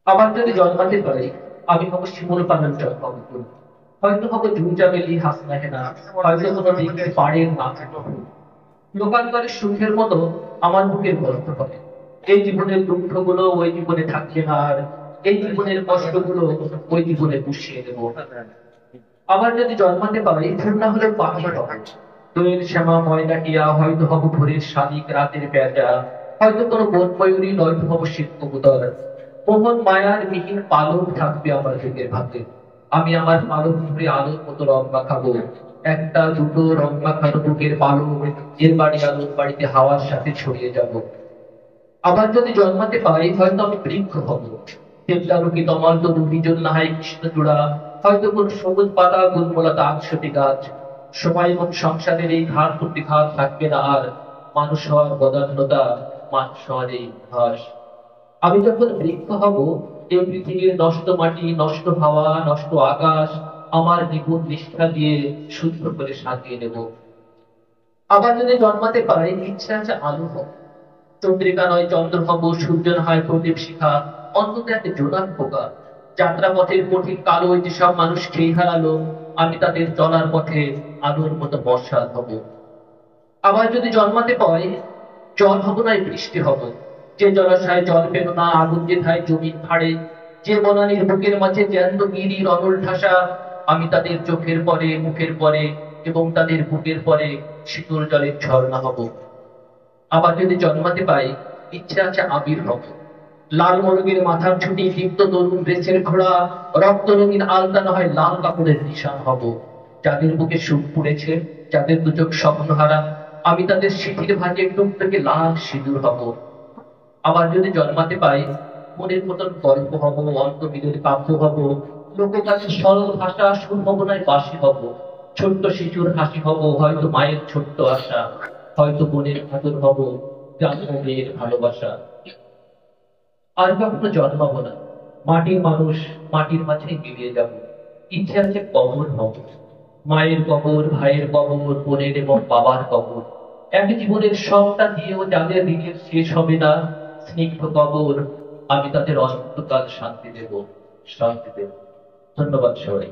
আবার যদি জন্মাতে পারি, আমি হবো শিমুল পালন জন্মভূমি। হয়তো হবো জুইজাবেলি হাসনা হেনা, হয়তো কোনো দিকে পাড়ের না থাকা। লোকান্তরে সুখের মতো আমার বুকের গল্প হবে। এই জীবনের দুঃখগুলো ওই জীবনে থাকবে না আর, এই জীবনের কষ্টগুলো ওই জীবনে পুষিয়ে দেবো। আবার যদি জন্মাতে পারি, ফুল না হলে পাখি হব। দোয়েল শ্যামা ময়না টিয়া, হয়তো হব ভোরের শালিক রাতের পেঁচা, হয়তো কোনো বন ময়ূরী, নয়তো হব শীত কবুতর। মোহন মায়ার মিহিন পালক থাকবে আমার বুকের ভাতে। আমি আমার পালক ধরে আলোর মতো রং মাখাবো। একটা দুটো রং মাখানো বুকের পালক, এর বাড়ি আলোর বাড়িতে হাওয়ার সাথে ছড়িয়ে যাব। আবার যদি জন্মাতে পাই, হয়তো আমি বৃক্ষ হব। দেবদারুকি তমাল তরু বিজন নাহাই কৃষ্ণচূড়া, হয়তো কোন সবুজ পাতা গুলমলতা আকশতি গাছ। সময় এবং সংসারের এই ঘাট প্রতিঘাত থাকবে না আর, মানুষ হওয়ার বদান্যতা, মানুষ হওয়ার এই উদ্ভাস। আমি যখন বৃক্ষ হব, এই পৃথিবীর নষ্ট মাটি, নষ্ট হাওয়া, নষ্ট আকাশ আমার নিপুণ নিষ্ঠা দিয়ে শুদ্ধ করে সাজিয়ে নেব। আবার যদি জন্মাতে পারি, ইচ্ছা আছে আলো হব। চন্দ্রিকা নয় চন্দ্র হব, সূর্য না হয় প্রদীপ শিখা, অন্তত একটা জোনাক পোকা। যাত্রা পথের কঠিন কালো যেসব মানুষ খেয়ে হারালো, আমি তাদের চলার পথে আলোর মতো বর্ষা হব। আবার যদি জন্মাতে পাই, জল হব না বৃষ্টি হব। যে জলাশয়ে জল পেল না, আগুন যেথায় জমিন ফাড়ে, যে বনানীর বুকের মাঝে জ্যান্ত গিরির অনল ঠাসা, আমি তাদের চোখের পরে, মুখের পরে এবং তাদের বুকের পরে শীতল জলের ঝর্ণা হব। আবার যদি জন্মাতে পাই, ইচ্ছে আছে আবির হব। লাল মোরগের মাথার ছুটি, দীপ্ত তরুণ রেসের ঘোড়া, রক্ত রঙিন আলতা না হয় লাল কাপড়ের নিশান হব। যাদের বুকে সুখ পুড়েছে, যাদের দুচোখ স্বপ্নহারা, আমি তাদের সিঁথির ভাঁজে টুকটাকে লাল সিঁদুর হব। আবার যদি জন্মাতে পাই, মনের মতন গল্প হব, অন্তমিলের কাব্য হব, লোককাছে সরল ভাষা সুর হব নয় বাসি হব। ছোট্ট শিশুর হাসি হব, হয়তো মায়ের ছোট্ট আশা, হয়তো বোনের আদর হব, গ্রাম্য মেয়ের ভালোবাসা। আর কখনো জন্মাবো না, মাটির মানুষ, মাটির মাঝে মিলিয়ে যাব। ইচ্ছে আছে কবর হব। মায়ের কবর, ভাইয়ের কবর, বোনের এবং বাবার কবর। এক জীবনের সবটা দিয়েও যাদের দিনের শেষ হবে না, স্নিগ্ধ কবর, আমি তাদের অনন্তকাল শান্তি দেব, শান্তি দেব। ধন্যবাদ সবাই।